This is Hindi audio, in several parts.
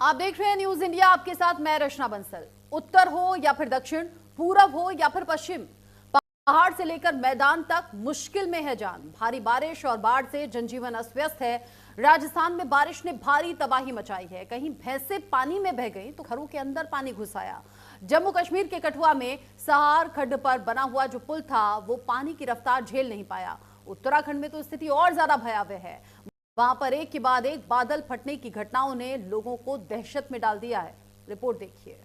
आप देख रहे हैं न्यूज इंडिया, आपके साथ मैं रचना बंसल। उत्तर हो या फिर दक्षिण, पूरब हो या फिर पश्चिम, पहाड़ से लेकर मैदान तक मुश्किल में है जान। भारी बारिश और बाढ़ से जनजीवन अस्त व्यस्त है। राजस्थान में बारिश ने भारी तबाही मचाई है। कहीं भैंसें पानी में बह गई तो घरों के अंदर पानी घुस आया। जम्मू कश्मीर के कठुआ में सहार खड्ड पर बना हुआ जो पुल था वो पानी की रफ्तार झेल नहीं पाया। उत्तराखंड में तो स्थिति और ज्यादा भयावह है। वहां पर एक के बाद एक बादल फटने की घटनाओं ने लोगों को दहशत में डाल दिया है। रिपोर्ट देखिए।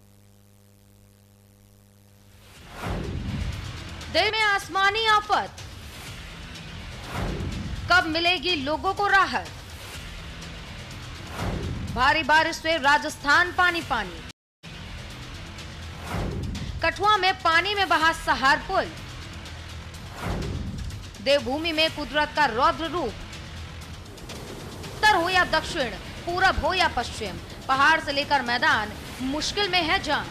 दिल में आसमानी आफत, कब मिलेगी लोगों को राहत। भारी बारिश से राजस्थान पानी पानी, कठुआ में पानी में बहा सहार पुल। देवभूमि में कुदरत का रौद्र रूप। उत्तर हो या दक्षिण, पूरब हो या पश्चिम, पहाड़ से लेकर मैदान मुश्किल में है जान।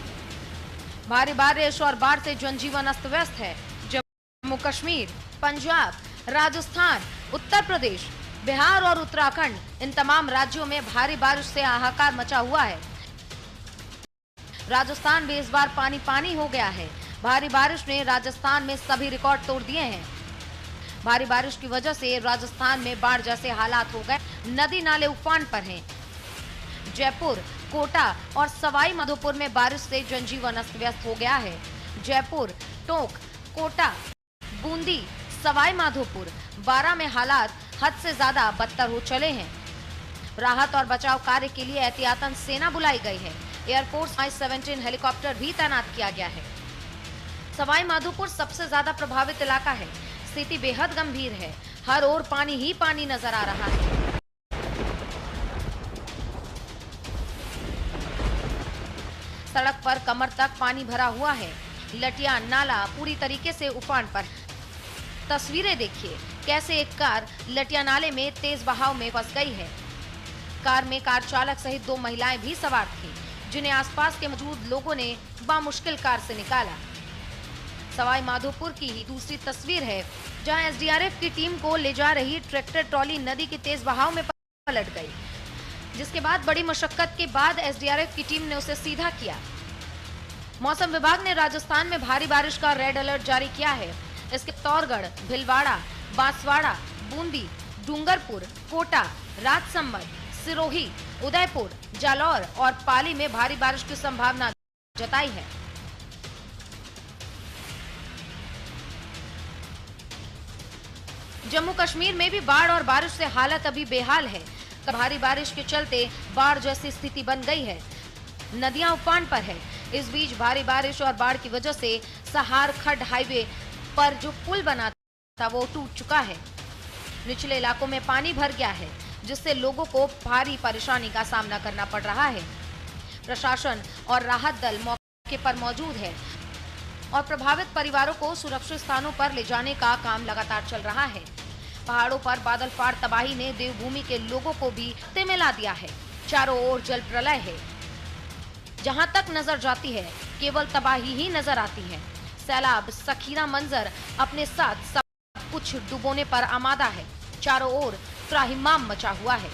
भारी बारिश और बाढ़ से जनजीवन अस्त व्यस्त है। जम्मू कश्मीर, पंजाब, राजस्थान, उत्तर प्रदेश, बिहार और उत्तराखंड, इन तमाम राज्यों में भारी बारिश से हाहाकार मचा हुआ है। राजस्थान भी इस बार पानी पानी हो गया है। भारी बारिश ने राजस्थान में सभी रिकॉर्ड तोड़ दिए हैं। भारी बारिश की वजह से राजस्थान में बाढ़ जैसे हालात हो गए। नदी नाले उफान पर हैं। जयपुर, कोटा और सवाई माधोपुर में बारिश से जनजीवन अस्त व्यस्त हो गया है। जयपुर, टोंक, कोटा, बूंदी, सवाई माधोपुर, बारां में हालात हद से ज्यादा बदतर हो चले हैं। राहत और बचाव कार्य के लिए एहतियातन सेना बुलाई गई है। एयरफोर्स I-17 हेलीकॉप्टर भी तैनात किया गया है। सवाई माधोपुर सबसे ज्यादा प्रभावित इलाका है। स्थिति बेहद गंभीर है। हर ओर पानी ही पानी नजर आ रहा है। सड़क पर कमर तक पानी भरा हुआ है। लटिया नाला पूरी तरीके से उफान पर। तस्वीरें देखिए कैसे एक कार लटिया नाले में तेज बहाव में फंस गई है। कार में कार चालक सहित 2 महिलाएं भी सवार थीं, जिन्हें आसपास के मौजूद लोगों ने बामुश्किल कार से निकाला। सवाई माधोपुर की ही दूसरी तस्वीर है, जहां एसडीआरएफ की टीम को ले जा रही ट्रैक्टर ट्रॉली नदी के तेज बहाव में पलट गई, जिसके बाद बड़ी मशक्कत के बाद एसडीआरएफ की टीम ने उसे सीधा किया। मौसम विभाग ने राजस्थान में भारी बारिश का रेड अलर्ट जारी किया है। इसके चित्तौड़गढ़, भीलवाड़ा, बांसवाड़ा, बूंदी, डूंगरपुर, कोटा, राजसमंद, सिरोही, उदयपुर, जालौर और पाली में भारी बारिश की संभावना जताई है। जम्मू कश्मीर में भी बाढ़ और बारिश से हालत अभी बेहाल है। भारी बारिश के चलते बाढ़ जैसी स्थिति बन गई है। नदियां उफान पर है। इस बीच भारी बारिश और बाढ़ की वजह से सहार खड्ड हाईवे पर जो पुल बना था वो टूट चुका है। निचले इलाकों में पानी भर गया है, जिससे लोगों को भारी परेशानी का सामना करना पड़ रहा है। प्रशासन और राहत दल मौके पर मौजूद है और प्रभावित परिवारों को सुरक्षित स्थानों पर ले जाने का काम लगातार चल रहा है। पहाड़ों पर बादल फाड़ तबाही ने देवभूमि के लोगों को भी ते मिला दिया है। चारों ओर जल प्रलय है। जहां तक नजर जाती है केवल तबाही ही नजर आती है। सैलाब सखीरा मंजर अपने साथ सब कुछ डुबोने पर आमादा है। चारों ओर त्राहिमाम मचा हुआ है।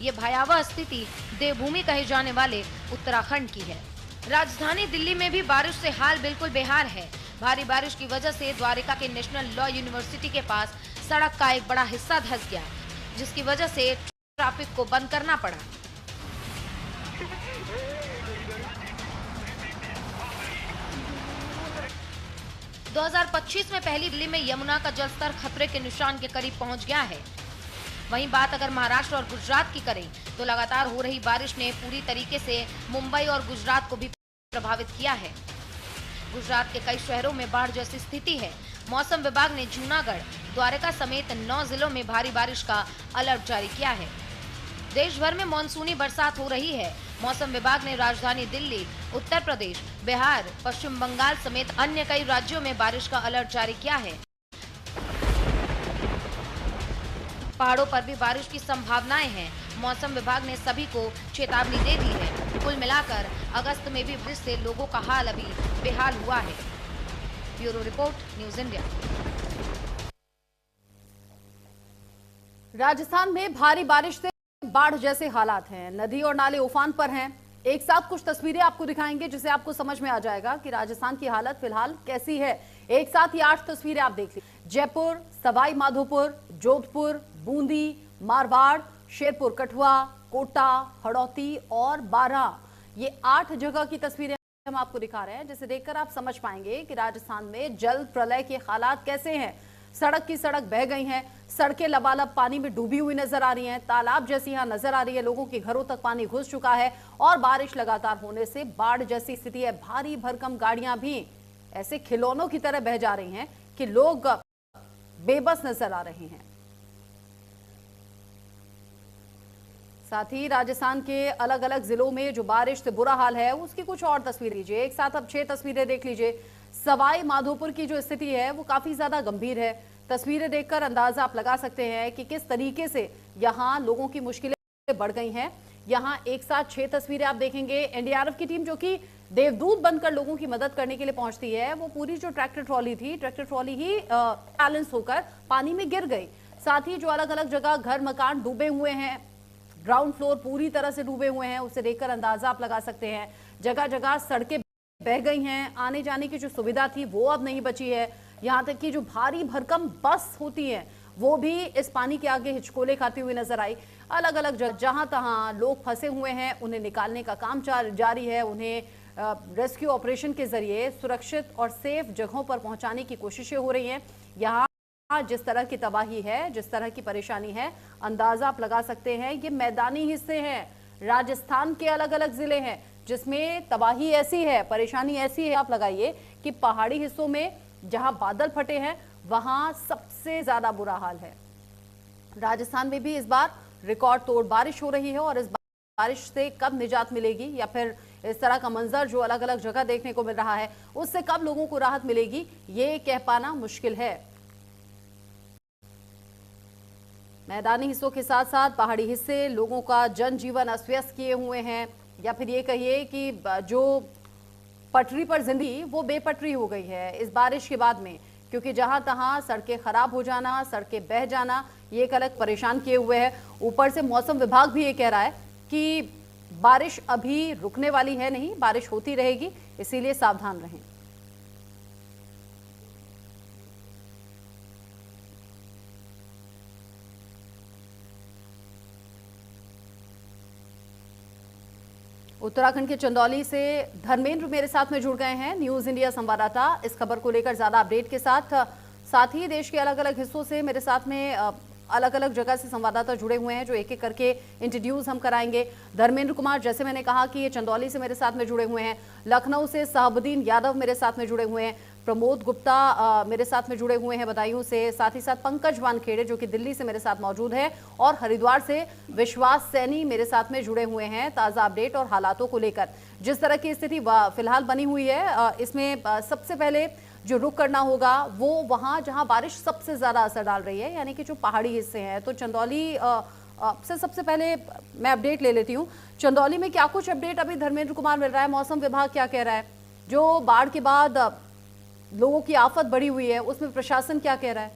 ये भयावह स्थिति देवभूमि कहे जाने वाले उत्तराखंड की है। राजधानी दिल्ली में भी बारिश से हाल बिल्कुल बेहाल है। भारी बारिश की वजह से द्वारका के नेशनल लॉ यूनिवर्सिटी के पास सड़क का एक बड़ा हिस्सा धंस गया, जिसकी वजह से ट्रैफिक को बंद करना पड़ा। दो 2025 में पहली दिल्ली में यमुना का जलस्तर खतरे के निशान के करीब पहुंच गया है। वहीं बात अगर महाराष्ट्र और गुजरात की करें तो लगातार हो रही बारिश ने पूरी तरीके से मुंबई और गुजरात को भी प्रभावित किया है। गुजरात के कई शहरों में बाढ़ जैसी स्थिति है। मौसम विभाग ने जूनागढ़, द्वारका समेत 9 जिलों में भारी बारिश का अलर्ट जारी किया है। देश भर में मानसूनी बरसात हो रही है। मौसम विभाग ने राजधानी दिल्ली, उत्तर प्रदेश, बिहार, पश्चिम बंगाल समेत अन्य कई राज्यों में बारिश का अलर्ट जारी किया है। पहाड़ों पर भी बारिश की संभावनाएं हैं। मौसम विभाग ने सभी को चेतावनी दे दी है। कुल मिलाकर अगस्त में भी बारिश से लोगों का हाल अभी बेहाल हुआ है। Bureau report, news India. Rajasthan में भारी बारिश से बाढ़ जैसे हालात हैं, नदी और नाले उफान पर हैं। एक साथ कुछ तस्वीरें आपको दिखाएंगे जिससे आपको समझ में आ जाएगा कि राजस्थान की हालत फिलहाल कैसी है। एक साथ ही 8 तस्वीरें आप देख लीजिए। जयपुर, सवाई माधोपुर, जोधपुर, बूंदी, मारवाड़, शेरपुर कठुआ, कोटा, हड़ौती और बारां, ये 8 जगह की तस्वीरें हम आपको दिखा रहे हैं, जिसे देखकर आप समझ पाएंगे कि राजस्थान में जल प्रलय के हालात कैसे हैं। सड़क की सड़क बह गई हैं, सड़कें लबालब पानी में डूबी हुई नजर आ रही हैं, तालाब जैसी यहां नजर आ रही है, लोगों के घरों तक पानी घुस चुका है और बारिश लगातार होने से बाढ़ जैसी स्थिति है। भारी भरकम गाड़ियां भी ऐसे खिलौनों की तरह बह जा रही हैं कि लोग बेबस नजर आ रहे हैं। साथ ही राजस्थान के अलग अलग जिलों में जो बारिश से बुरा हाल है उसकी कुछ और तस्वीर लीजिए। एक साथ अब 6 तस्वीरें देख लीजिए। सवाई माधोपुर की जो स्थिति है वो काफी ज्यादा गंभीर है। तस्वीरें देखकर अंदाजा आप लगा सकते हैं कि किस तरीके से यहाँ लोगों की मुश्किलें बढ़ गई हैं। यहाँ एक साथ 6 तस्वीरें आप देखेंगे। एनडीआरएफ की टीम जो कि देवदूत बनकर लोगों की मदद करने के लिए पहुंचती है, वो पूरी जो ट्रैक्टर ट्रॉली थी, ट्रैक्टर ट्रॉली ही बैलेंस होकर पानी में गिर गई। साथ ही जो अलग अलग जगह घर मकान डूबे हुए हैं, ग्राउंड फ्लोर पूरी तरह से डूबे हुए हैं, उसे देखकर अंदाजा आप लगा सकते हैं। जगह जगह सड़कें बह गई हैं, आने जाने की जो सुविधा थी वो अब नहीं बची है। यहाँ तक कि जो भारी भरकम बस होती है वो भी इस पानी के आगे हिचकोले खाती हुई नजर आई। अलग अलग जहां तहां लोग फंसे हुए हैं, उन्हें निकालने का काम जारी है। उन्हें रेस्क्यू ऑपरेशन के जरिए सुरक्षित और सेफ जगहों पर पहुंचाने की कोशिशें हो रही हैं। यहाँ जिस तरह की तबाही है, जिस तरह की परेशानी है, अंदाजा आप लगा सकते हैं। ये मैदानी हिस्से हैं, राजस्थान के अलग अलग जिले हैं जिसमें तबाही ऐसी है, परेशानी ऐसी है, आप लगाइए कि पहाड़ी हिस्सों में जहां बादल फटे हैं वहां सबसे ज्यादा बुरा हाल है। राजस्थान में भी इस बार रिकॉर्ड तोड़ बारिश हो रही है और इस बारिश से कब निजात मिलेगी या फिर इस तरह का मंजर जो अलग अलग जगह देखने को मिल रहा है उससे कब लोगों को राहत मिलेगी, ये कह पाना मुश्किल है। मैदानी हिस्सों के साथ साथ पहाड़ी हिस्से लोगों का जनजीवन अस्त व्यस्त किए हुए हैं, या फिर ये कहिए कि जो पटरी पर जिंदगी वो बेपटरी हो गई है इस बारिश के बाद में, क्योंकि जहां तहां सड़कें खराब हो जाना, सड़कें बह जाना, ये एक अलग परेशान किए हुए है। ऊपर से मौसम विभाग भी ये कह रहा है कि बारिश अभी रुकने वाली है नहीं, बारिश होती रहेगी, इसीलिए सावधान रहें। उत्तराखंड के चंदौली से धर्मेंद्र मेरे साथ में जुड़ गए हैं, न्यूज इंडिया संवाददाता, इस खबर को लेकर ज्यादा अपडेट के साथ ही देश के अलग अलग हिस्सों से मेरे साथ में अलग अलग जगह से संवाददाता जुड़े हुए हैं जो एक एक करके इंट्रोड्यूस हम कराएंगे। धर्मेंद्र कुमार, जैसे मैंने कहा कि ये चंदौली से मेरे साथ में जुड़े हुए हैं, लखनऊ से साहबुद्दीन यादव मेरे साथ में जुड़े हुए हैं, प्रमोद गुप्ता मेरे साथ में जुड़े हुए हैं बदायूं से, साथ ही साथ पंकज वानखेड़े जो कि दिल्ली से मेरे साथ मौजूद है, और हरिद्वार से विश्वास सैनी मेरे साथ में जुड़े हुए हैं ताज़ा अपडेट और हालातों को लेकर। जिस तरह की स्थिति फिलहाल बनी हुई है, इसमें सबसे पहले जो रुख करना होगा वो वहां जहां बारिश सबसे ज्यादा असर डाल रही है, यानी कि जो पहाड़ी हिस्से हैं। तो चंदौली से सबसे पहले मैं अपडेट ले लेती हूँ। चंदौली में क्या कुछ अपडेट अभी धर्मेंद्र कुमार मिल रहा है? मौसम विभाग क्या कह रहा है? जो बाढ़ के बाद लोगों की आफत बढ़ी हुई है उसमें प्रशासन क्या कह रहा है?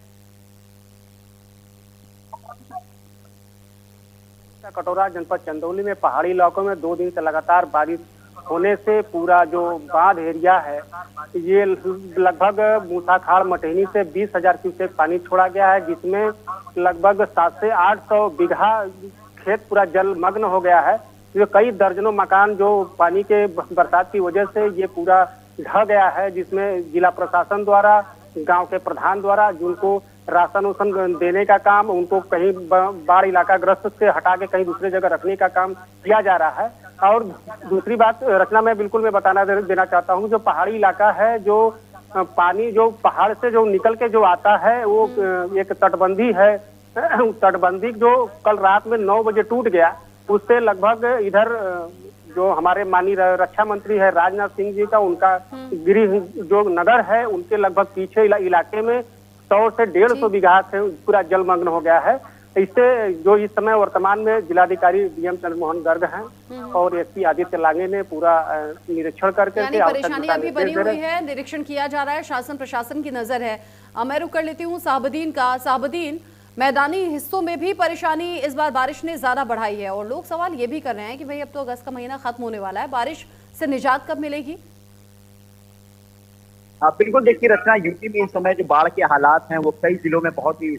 कटोरा जनपद चंदौली में पहाड़ी इलाकों में 2 दिन से लगातार बारिश होने से पूरा जो बांध एरिया है ये लगभग मूसाखाड़ मटहनी से 20,000 क्यूसेक पानी छोड़ा गया है, जिसमें लगभग 700 से 800 बीघा खेत पूरा जलमग्न हो गया है। जो कई दर्जनों मकान जो पानी के बरसात की वजह से ये पूरा ढह गया है, जिसमें जिला प्रशासन द्वारा, गांव के प्रधान द्वारा जिनको राशन उसन देने का काम, उनको कहीं बाढ़ इलाका ग्रस्त से हटा के कहीं दूसरे जगह रखने का काम किया जा रहा है। और दूसरी बात रचना मैं बताना देना चाहता हूँ, जो पहाड़ी इलाका है, जो पानी जो पहाड़ से जो निकल के जो आता है वो एक तटबंधी है, तटबंधी जो कल रात में 9 बजे टूट गया, उससे लगभग इधर जो हमारे माननीय रक्षा मंत्री है राजनाथ सिंह जी का, उनका गृह जो नगर है उनके लगभग पीछे इलाके में 100 से 150 बीघा से पूरा जलमग्न हो गया है। इससे जो इस समय वर्तमान में जिलाधिकारी डीएम चंद्रमोहन गर्ग हैं और एसपी आदित्य लांगे ने पूरा निरीक्षण करके परेशानी अभी बनी हुई है, निरीक्षण किया जा रहा है, शासन प्रशासन की नजर है। मैं रुक कर लेती हूँ साहबुद्दीन का। साहबुद्दीन, मैदानी हिस्सों में भी परेशानी इस बार बारिश ने ज्यादा बढ़ाई है और लोग सवाल ये भी कर रहे हैं कि भाई अब तो अगस्त का महीना खत्म होने वाला है, बारिश से निजात कब मिलेगी? बिल्कुल, देखिए रचना, यूपी में इस समय जो बाढ़ के हालात हैं वो कई जिलों में बहुत ही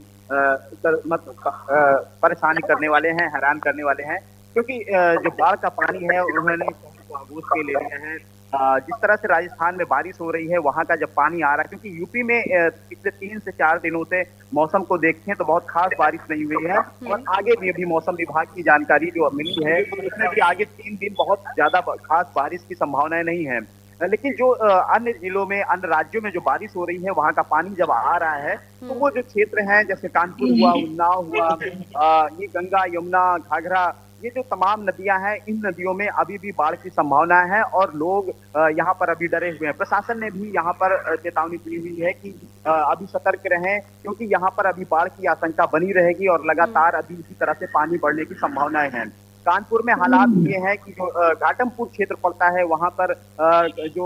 परेशानी करने वाले हैं, हैरान करने वाले हैं, क्योंकि जो बाढ़ का पानी है उन्होंने आगोश के ले लिया है। जिस तरह से राजस्थान में बारिश हो रही है, वहां का जब पानी आ रहा है, क्योंकि यूपी में पिछले 3 से 4 दिनों से मौसम को देखें तो बहुत खास बारिश नहीं हुई है और आगे भी अभी मौसम विभाग की जानकारी जो मिली है उसमें भी आगे 3 दिन बहुत ज्यादा खास बारिश की संभावनाएं नहीं है। लेकिन जो अन्य जिलों में, अन्य राज्यों में जो बारिश हो रही है, वहां का पानी जब आ रहा है तो वो जो क्षेत्र हैं, जैसे कानपुर हुआ, उन्नाव हुआ, ये गंगा, यमुना, घाघरा, ये जो तमाम नदियां हैं, इन नदियों में अभी भी बाढ़ की संभावना है और लोग यहाँ पर अभी डरे हुए हैं। प्रशासन ने भी यहाँ पर चेतावनी दी हुई है कि अभी सतर्क रहें, क्योंकि यहाँ पर अभी बाढ़ की आशंका बनी रहेगी और लगातार अभी इसी तरह से पानी बढ़ने की संभावनाएं हैं। कानपुर में हालात ये है कि जो घाटमपुर क्षेत्र पड़ता है, वहां पर जो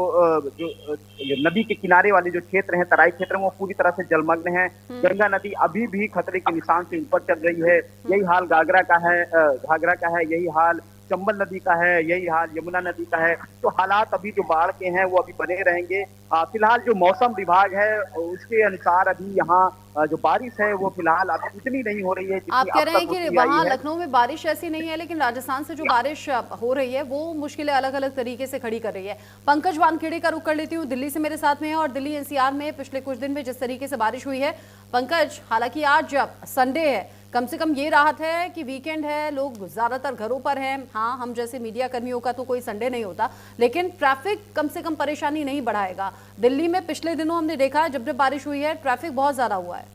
नदी के किनारे वाले जो क्षेत्र हैं, तराई क्षेत्र, वो पूरी तरह से जलमग्न है। गंगा नदी अभी भी खतरे के निशान से ऊपर चल रही है। यही हाल घाघरा का है, यही हाल चंबल नदी का है, यही हाल यमुना नदी का है। तो हालात अभी जो बाढ़ के हैं वो अभी बने रहेंगे। फिलहाल जो मौसम विभाग है उसके अनुसार अभी यहाँ जो बारिश है वो फिलहाल अभी इतनी नहीं हो रही है। आप कह रहे हैं कि वहाँ लखनऊ में बारिश ऐसी नहीं है, लेकिन राजस्थान से जो बारिश हो रही है वो मुश्किलें अलग अलग तरीके से खड़ी कर रही है। पंकज वानखेड़े का रुख कर लेती हूँ, दिल्ली से मेरे साथ में है और दिल्ली एनसीआर में पिछले कुछ दिन में जिस तरीके से बारिश हुई है, पंकज, हालांकि आज संडे है, कम से कम ये राहत है कि वीकेंड है, लोग ज्यादातर घरों पर हैं। हाँ, हम जैसे मीडिया कर्मियों का तो कोई संडे नहीं होता, लेकिन ट्रैफिक कम से कम परेशानी नहीं बढ़ाएगा। दिल्ली में पिछले दिनों हमने देखा है जब जब बारिश हुई है ट्रैफिक बहुत ज्यादा हुआ है।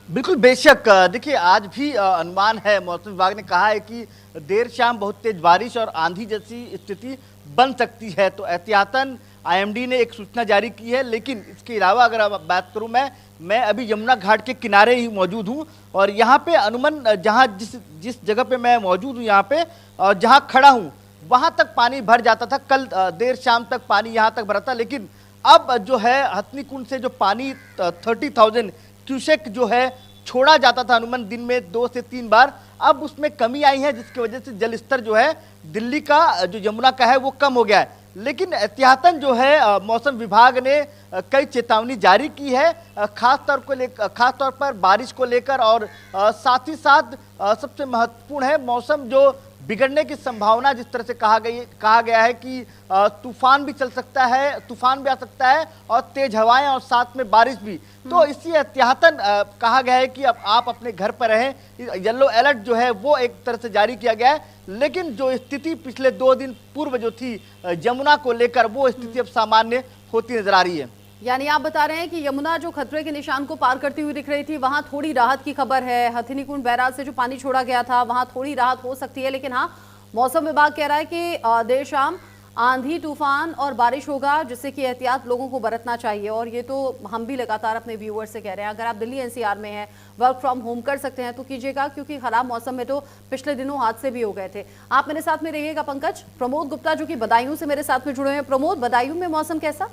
बिल्कुल, बेशक। देखिए, आज भी अनुमान है, मौसम विभाग ने कहा है कि देर शाम बहुत तेज बारिश और आंधी जैसी स्थिति बन सकती है, तो एहतियातन आईएमडी ने एक सूचना जारी की है। लेकिन इसके अलावा अगर अब बात करूं, मैं अभी यमुना घाट के किनारे ही मौजूद हूं और यहाँ पे अनुमान जहाँ जिस जगह पे मैं मौजूद हूँ, यहाँ पे और जहाँ खड़ा हूँ वहाँ तक पानी भर जाता था। कल देर शाम तक पानी यहाँ तक भरा था, लेकिन अब जो है हथनी कुंड से जो पानी 30,000 क्यूसेक जो है छोड़ा जाता था अनुमान दिन में 2 से 3 बार, अब उसमें कमी आई है, जिसकी वजह से जल स्तर जो है दिल्ली का जो यमुना का है वो कम हो गया है। लेकिन एहतियातन जो है मौसम विभाग ने कई चेतावनी जारी की है, खास तौर पर बारिश को लेकर और साथ ही साथ सबसे महत्वपूर्ण है मौसम जो बिगड़ने की संभावना, जिस तरह से कहा गया है कि तूफान भी चल सकता है, तूफान भी आ सकता है और तेज हवाएं और साथ में बारिश भी। तो इसी एहतियातन कहा गया है कि अब आप अपने घर पर रहें। येलो अलर्ट जो है वो एक तरह से जारी किया गया है, लेकिन जो स्थिति पिछले 2 दिन पूर्व जो थी यमुना को लेकर, वो स्थिति अब सामान्य होती नजर आ रही है। यानी आप बता रहे हैं कि यमुना जो खतरे के निशान को पार करती हुई दिख रही थी, वहां थोड़ी राहत की खबर है। हथिनी कुंड बैराज से जो पानी छोड़ा गया था वहां थोड़ी राहत हो सकती है, लेकिन हाँ, मौसम विभाग कह रहा है कि देर शाम आंधी, तूफान और बारिश होगा, जिससे कि एहतियात लोगों को बरतना चाहिए। और ये तो हम भी लगातार अपने व्यूअर्स से कह रहे हैं, अगर आप दिल्ली एनसीआर में हैं, वर्क फ्रॉम होम कर सकते हैं तो कीजिएगा, क्योंकि खराब मौसम में तो पिछले दिनों हादसे भी हो गए थे। आप मेरे साथ में रहिएगा पंकज। प्रमोद गुप्ता जो कि बदायूं से मेरे साथ में जुड़े हैं। प्रमोद, बदायूं में मौसम कैसा?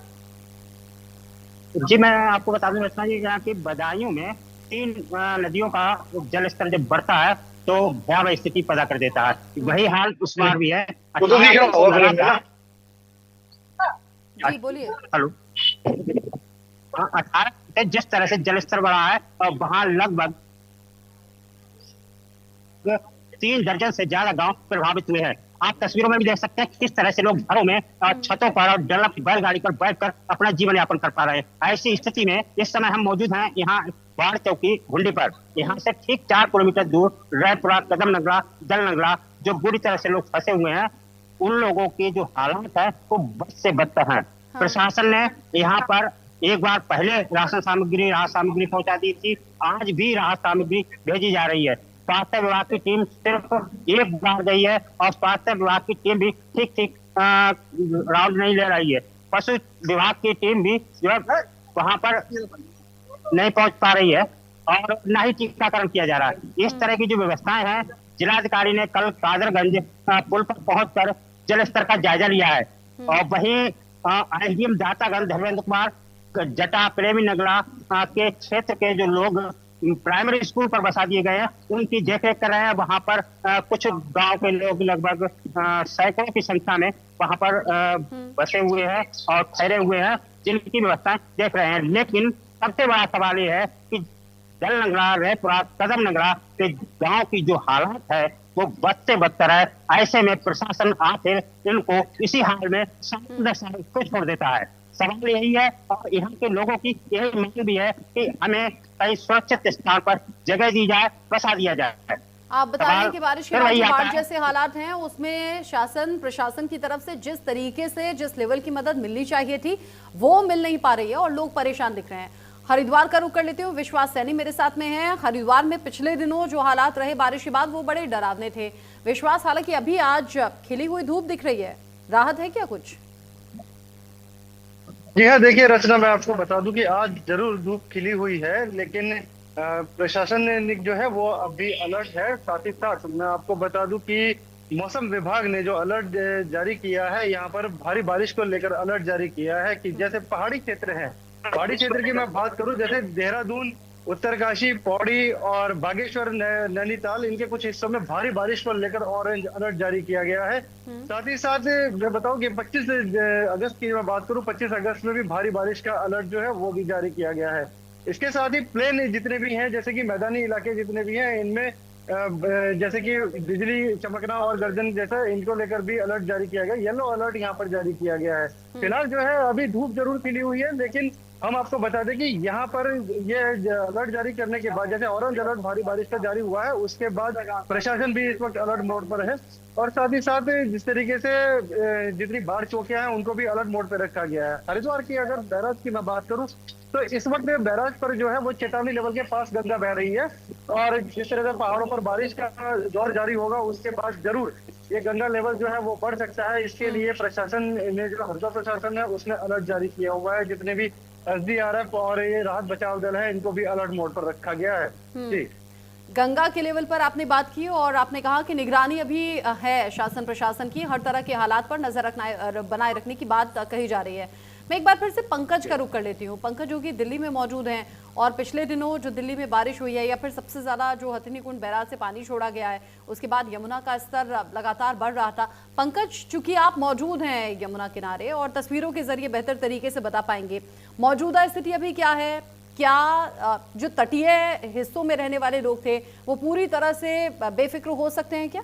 जी, मैं आपको बता दूं रचना जी, यहाँ की बदायूं में 3 नदियों का जल स्तर जब बढ़ता है तो भयावह स्थिति पैदा कर देता है। वही हाल उस बार भी है। जी बोलिए। हेलो, 18 से जिस तरह से जल स्तर बढ़ा है और वहां लगभग 3 दर्जन से ज्यादा गांव प्रभावित हुए हैं। आप तस्वीरों में भी देख सकते हैं किस तरह से लोग घरों में, छतों पर और बैलगाड़ी पर बैठकर अपना जीवन यापन कर पा रहे हैं। ऐसी स्थिति में इस समय हम मौजूद हैं यहाँ बाढ़ चौकी हुंडी पर। यहाँ से ठीक 4 किलोमीटर दूर रायपुरा, कदम नगरा, दल नगरा, जो बुरी तरह से लोग फंसे हुए हैं, उन लोगों के जो हालात है वो बद से बदतर हैं। प्रशासन ने यहाँ पर एक बार पहले राहत सामग्री पहुंचा दी थी, आज भी राहत सामग्री भेजी जा रही है। स्वास्थ्य विभाग की टीम सिर्फ एक बार गई है और स्वास्थ्य विभाग की टीम भी ठीक राउंड नहीं ले रही है। पशु विभाग की टीम भी जो है वहां पर नहीं पहुंच पा रही है और न ही टीकाकरण किया जा रहा है। इस तरह की जो व्यवस्थाएं हैं, जिलाधिकारी ने कल कादरगंज पुल पर पहुंचकर जल स्तर का जायजा लिया है और वहीं एसडीएम दातागंज धर्मेंद्र कुमार जटा प्रेमी नगरा के क्षेत्र के जो लोग प्राइमरी स्कूल पर बसा दिए गए हैं, उनकी देखरेख कर रहे हैं। वहां पर कुछ गांव के लोग लगभग सैकड़ों की संख्या में वहां पर बसे हुए हैं और ठहरे हुए हैं, जिनकी व्यवस्थाएं देख रहे हैं। लेकिन सबसे बड़ा सवाल ये है कि जल नगरा, रैपुरा, कदम नगरा के गांव की जो हालात है वो बद से बदतर है। ऐसे में प्रशासन आखिर इनको इसी हाल में को छोड़ देता है। सवाल यही है और यहाँ के लोगों की यही मांग भी है कि हमें कहीं सुरक्षित स्थान पर जगह दी जाए, बसा दिया जाए। आप बता रहे हैं कि बारिश के बाद जो बाढ़ जैसे हालात हैं उसमें शासन प्रशासन की तरफ से जिस तरीके से जिस लेवल की मदद मिलनी चाहिए थी वो मिल नहीं पा रही है और लोग परेशान दिख रहे हैं। हरिद्वार का रुख कर लेती हूँ, विश्वास सैनी मेरे साथ में है। हरिद्वार में पिछले दिनों जो हालात रहे बारिश के बाद वो बड़े डरावने थे। विश्वास, हालांकि अभी आज खिली हुई धूप दिख रही है, राहत है क्या कुछ? जी हाँ, देखिए रचना, मैं आपको बता दूं कि आज जरूर धूप खिली हुई है, लेकिन प्रशासन ने जो है वो अभी अलर्ट है। साथ ही साथ मैं आपको बता दूं कि मौसम विभाग ने जो अलर्ट जारी किया है, यहाँ पर भारी बारिश को लेकर अलर्ट जारी किया है कि जैसे पहाड़ी क्षेत्र है, पहाड़ी क्षेत्र की मैं बात करूं, जैसे देहरादून, उत्तरकाशी, पौड़ी और बागेश्वर, नैनीताल, इनके कुछ हिस्सों में भारी बारिश को लेकर ऑरेंज अलर्ट जारी किया गया है। साथ ही साथ मैं बताऊं कि 25 अगस्त की मैं बात करूं, 25 अगस्त में भी भारी बारिश का अलर्ट जो है वो भी जारी किया गया है। इसके साथ ही प्लेन जितने भी हैं, जैसे कि मैदानी इलाके जितने भी हैं, इनमें जैसे कि बिजली चमकना और गर्जन जैसा, इनको लेकर भी अलर्ट जारी किया गया। येलो अलर्ट यहाँ पर जारी किया गया है। फिलहाल जो है अभी धूप जरूर खिली हुई है, लेकिन हम आपको बता दें कि यहाँ पर ये अलर्ट जारी करने के बाद, जैसे ऑरेंज अलर्ट भारी बारिश का जारी हुआ है, उसके बाद प्रशासन भी इस वक्त अलर्ट मोड पर है। और साथ ही साथ जिस तरीके से जितनी बाढ़ चौकियां हैं उनको भी अलर्ट मोड पर रखा गया है। हरिद्वार की अगर बैराज की मैं बात करूं तो इस वक्त बैराज पर जो है वो चेतावनी लेवल के पास गंगा बह रही है, और जिस तरह से पहाड़ों पर बारिश का दौर जारी होगा उसके बाद जरूर ये गंगा लेवल जो है वो बढ़ सकता है। इसके लिए प्रशासन ने, जो हरिद्वार प्रशासन है, उसने अलर्ट जारी किया हुआ है। जितने भी SDRF और ये राहत बचाव दल है, इनको भी अलर्ट मोड पर रखा गया है। जी, गंगा के लेवल पर आपने बात की और आपने कहा कि निगरानी अभी है शासन प्रशासन की, हर तरह के हालात पर नजर रखना, बनाए रखने की बात कही जा रही है। मैं एक बार फिर से पंकज का रुख कर लेती हूँ। पंकज जो कि दिल्ली में मौजूद हैं और पिछले दिनों जो दिल्ली में बारिश हुई है या फिर सबसे ज्यादा जो हथिनी कुंड बैराज से पानी छोड़ा गया है, उसके बाद यमुना का स्तर लगातार बढ़ रहा था। पंकज, चूंकि आप मौजूद हैं यमुना किनारे और तस्वीरों के जरिए बेहतर तरीके से बता पाएंगे मौजूदा स्थिति अभी क्या है? क्या जो तटीय हिस्सों में रहने वाले लोग थे वो पूरी तरह से बेफिक्र हो सकते हैं क्या?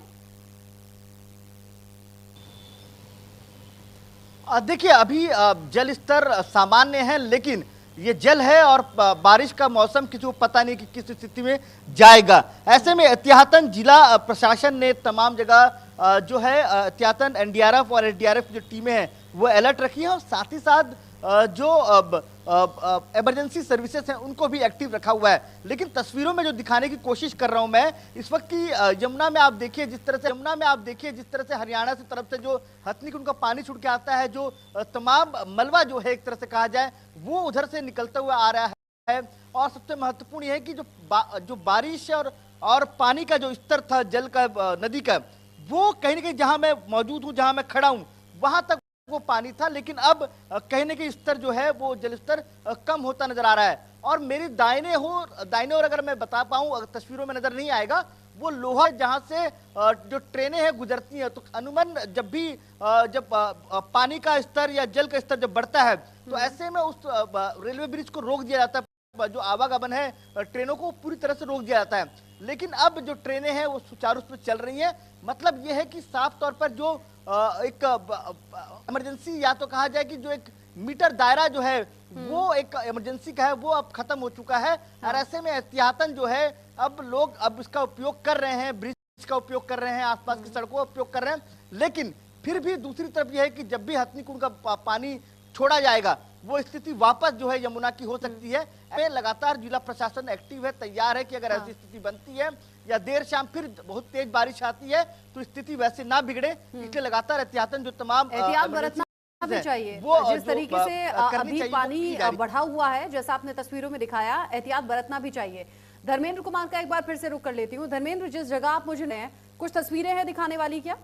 देखिए, अभी जल स्तर सामान्य है, लेकिन ये जल है और बारिश का मौसम किसी को पता नहीं कि किस स्थिति में जाएगा। ऐसे में एहतियातन जिला प्रशासन ने तमाम जगह जो है एहतियातन NDRF और SDRF जो टीमें हैं वो अलर्ट रखी हैं, और साथ ही साथ जो इमरजेंसी सर्विसेज हैं उनको भी एक्टिव रखा हुआ है। लेकिन तस्वीरों में जो दिखाने की कोशिश कर रहा हूं मैं इस वक्त की, यमुना में आप देखिए जिस तरह से हरियाणा से तरफ से जो हथनी कुंड का पानी छुड़ के आता है, जो तमाम मलबा जो है एक तरह से कहा जाए वो उधर से निकलता हुआ आ रहा है। और सबसे महत्वपूर्ण यह है कि जो बारिश और पानी का जो स्तर था जल का, नदी का, वो कहीं ना कहीं जहां मैं मौजूद हूं, जहां मैं खड़ा हूं, वहां तक वो पानी था। लेकिन अब कहीं ना कहीं स्तर जो है वो जल स्तर कम होता नजर आ रहा है। और मेरी दाहिने ओर अगर मैं बता पाऊं, तस्वीरों में नजर नहीं आएगा, वो लोहा जहां से जो ट्रेनें हैं गुजरती हैं, तो अनुमान जब पानी का स्तर या जल का स्तर जब बढ़ता है तो ऐसे में उस रेलवे ब्रिज को रोक दिया जाता है, जो आवागमन है ट्रेनों को पूरी तरह से रोक दिया जाता है। लेकिन अब जो ट्रेनें हैं वो सुचारू रूप से चल रही हैं। मतलब ये है कि साफ तौर पर जो एक इमरजेंसी, या तो कहा जाए कि जो एक मीटर दायरा जो है वो एक इमरजेंसी का है, वो अब खत्म हो चुका है। और ऐसे में एहतियातन जो है अब लोग इसका उपयोग कर रहे हैं, ब्रिज का उपयोग कर रहे हैं, आसपास की सड़कों का उपयोग कर रहे हैं। लेकिन फिर भी दूसरी तरफ यह है कि जब भी हथनी कुंड का पानी छोड़ा जाएगा वो स्थिति वापस जो है यमुना की हो सकती है। लगातार जिला प्रशासन एक्टिव है, तैयार है कि अगर ऐसी स्थिति बनती है या देर शाम फिर बहुत तेज बारिश आती है तो स्थिति वैसे ना बिगड़े, इसलिए लगातार एहतियातन जो तमाम एहतियात बरतना भी चाहिए। वो जिस तरीके से अभी पानी बढ़ा हुआ है, जैसा आपने तस्वीरों में दिखाया, एहतियात बरतना भी चाहिए। धर्मेंद्र कुमार का एक बार फिर से रुक कर लेती हूँ। धर्मेंद्र, जिस जगह आप मुझे कुछ तस्वीरें हैं दिखाने वाली क्या?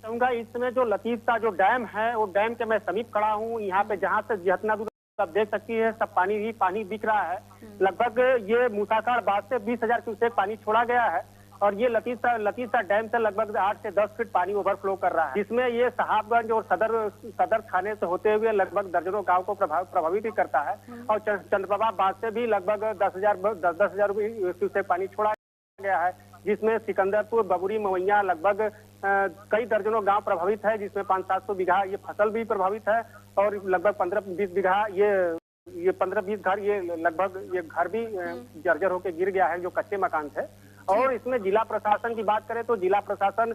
चाहूंगा इस समय जो लतीफता जो डैम है, वो डैम के मैं समीप खड़ा हूँ। यहाँ पे जहाँ से जितना दूर आप देख सकती है, सब पानी ही पानी दिख रहा है। लगभग ये मूसाखाड़ बांध से 20,000 क्यूसेक पानी छोड़ा गया है और ये लतीफता डैम से लगभग 8 से 10 फीट पानी ओवरफ्लो कर रहा है, जिसमें ये साहबगंज और सदर थाने से होते हुए लगभग दर्जनों गांव को प्रभावित भी करता है। और चंद्रप्रभा बांध से भी लगभग 10,000 क्यूसेक पानी छोड़ा गया है, जिसमें सिकंदरपुर, बबुरी, मवैया लगभग कई दर्जनों गांव प्रभावित है, जिसमें 500-700 बीघा ये फसल भी प्रभावित है और लगभग 15-20 बीघा ये 15-20 घर ये लगभग ये घर भी जर्जर होकर गिर गया है, जो कच्चे मकान थे। और इसमें जिला प्रशासन की बात करें तो जिला प्रशासन,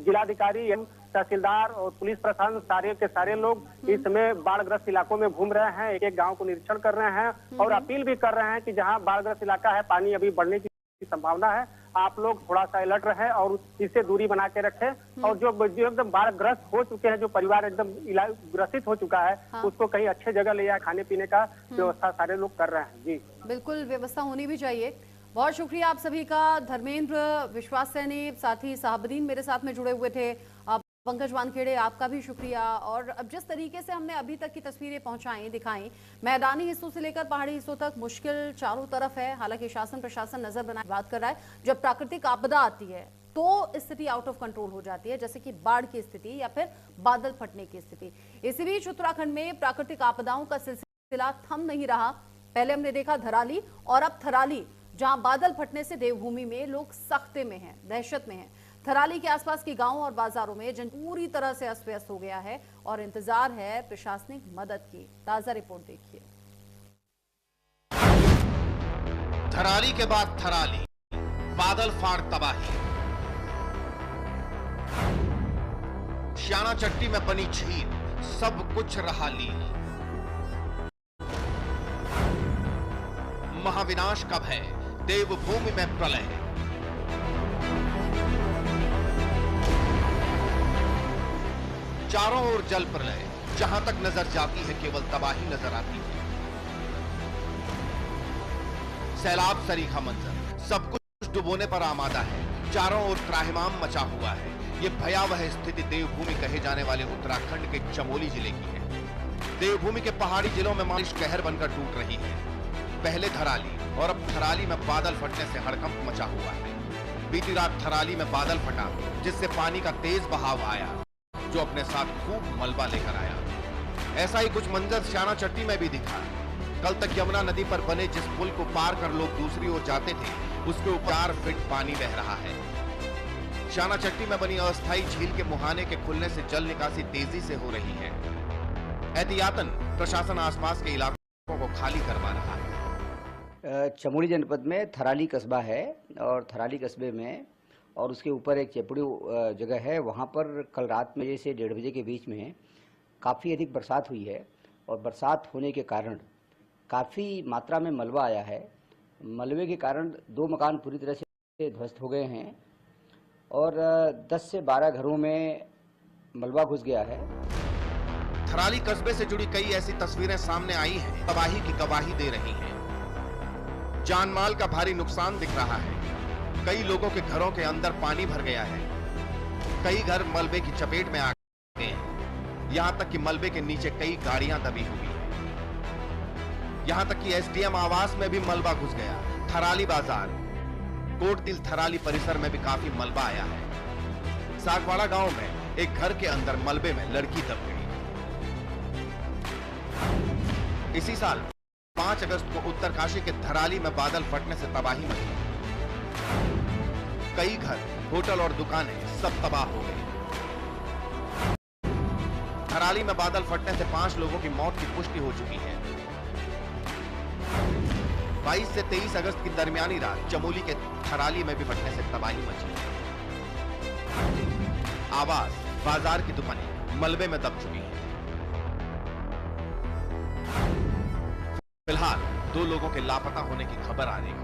जिलाधिकारी, तहसीलदार और पुलिस प्रशासन सारे के सारे लोग इस समय बाढ़ग्रस्त इलाकों में घूम रहे हैं, एक एक गांव को निरीक्षण कर रहे हैं और अपील भी कर रहे हैं कि जहां बाढ़ग्रस्त इलाका है, पानी अभी बढ़ने की संभावना है, आप लोग थोड़ा सा अलर्ट रहे और इससे दूरी बना के रखें। और जो एकदम बाढ़ग्रस्त हो चुके हैं, जो परिवार एकदम ग्रसित हो चुका है, उसको कहीं अच्छे जगह ले जाए, खाने पीने का व्यवस्था सारे लोग कर रहे हैं। जी बिल्कुल, व्यवस्था होनी भी चाहिए। बहुत शुक्रिया आप सभी का। धर्मेंद्र, विश्वास सैनी, साथ ही साहबदीन मेरे साथ में जुड़े हुए थे। पंकज वानखेड़े, आपका भी शुक्रिया। और अब जिस तरीके से हमने अभी तक की तस्वीरें पहुंचाई, दिखाई, मैदानी हिस्सों से लेकर पहाड़ी हिस्सों तक मुश्किल चारों तरफ है। हालांकि शासन प्रशासन नजर बनाए बात कर रहा है। जब प्राकृतिक आपदा आती है तो स्थिति आउट ऑफ कंट्रोल हो जाती है, जैसे कि बाढ़ की स्थिति या फिर बादल फटने की स्थिति। इसी बीच उत्तराखंड में प्राकृतिक आपदाओं का सिलसिला थम नहीं रहा। पहले हमने देखा धराली और अब थराली, जहां बादल फटने से देवभूमि में लोग सख्ते में हैं, दहशत में हैं। थराली के आसपास के गांवों और बाजारों में जन पूरी तरह से अस्त व्यस्त हो गया है और इंतजार है प्रशासनिक मदद की। ताजा रिपोर्ट देखिए। थराली के बाद थराली, बादल फाड़ तबाही। श्याना चट्टी में बनी झील, सब कुछ रहा लील। महाविनाश कब है, देवभूमि में प्रलय। चारों ओर जल प्रलय, जहां तक नजर जाती है केवल तबाही नजर आती है। सैलाब सरीखा मंजर, सब कुछ डुबोने पर आमादा है। चारों ओर त्राहिमाम मचा हुआ है। ये भयावह स्थिति देवभूमि कहे जाने वाले उत्तराखंड के चमोली जिले की है। देवभूमि के पहाड़ी जिलों में बारिश कहर बनकर टूट रही है। पहले धराली और अब थराली में बादल फटने से हड़कंप मचा हुआ है। बीती रात थराली में बादल फटा, जिससे पानी का तेज बहाव आया, जो अपने साथ खूब मलबा लेकर आया। ऐसा ही कुछ मंजर श्याना चट्टी में भी दिखा। कल तक यमुना नदी पर बने जिस पुल को पार कर लोग दूसरी ओर जाते थे, उसके ऊपर 4 फीट पानी बह रहा है। श्याना चट्टी में बनी अस्थायी झील के मुहाने के खुलने से जल निकासी तेजी से हो रही है। एहतियातन प्रशासन आसपास के इलाकों को खाली करवा रहा है। चमोली जनपद में थराली कस्बा है और थराली कस्बे में और उसके ऊपर एक चेपड़ी जगह है। वहाँ पर कल रात में से 1:30 बजे के बीच में काफ़ी अधिक बरसात हुई है और बरसात होने के कारण काफ़ी मात्रा में मलबा आया है। मलबे के कारण 2 मकान पूरी तरह से ध्वस्त हो गए हैं और 10 से 12 घरों में मलबा घुस गया है। थराली कस्बे से जुड़ी कई ऐसी तस्वीरें सामने आई हैं, तबाही की गवाही दे रही हैं। जानमाल का भारी नुकसान दिख रहा है। कई लोगों के घरों के अंदर पानी भर गया है। कई घर मलबे की चपेट में आ गए हैं। यहां तक कि मलबे के नीचे कई गाड़ियां दबी हुई हैं। यहां तक कि एसडीएम आवास में भी मलबा घुस गया। थराली बाजार, कोटदिल थराली परिसर में भी काफी मलबा आया है। सागवाड़ा गांव में एक घर के अंदर मलबे में लड़की दब गई। इसी साल 5 अगस्त को उत्तरकाशी के थराली में बादल फटने से तबाही मची। कई घर, होटल और दुकानें सब तबाह हो गई। थराली में बादल फटने से 5 लोगों की मौत की पुष्टि हो चुकी है। 22 से 23 अगस्त की दरमियानी रात चमोली के थराली में भी फटने से तबाही मची। आवास, बाजार की दुकानें मलबे में दब चुकी हैं। फिलहाल 2 लोगों के लापता होने की खबर आ रही है।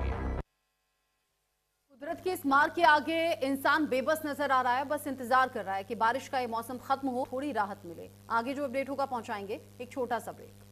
कुदरत की इस मार के आगे इंसान बेबस नजर आ रहा है, बस इंतजार कर रहा है कि बारिश का ये मौसम खत्म हो, थोड़ी राहत मिले। आगे जो अपडेट होगा पहुंचाएंगे। एक छोटा सा ब्रेक।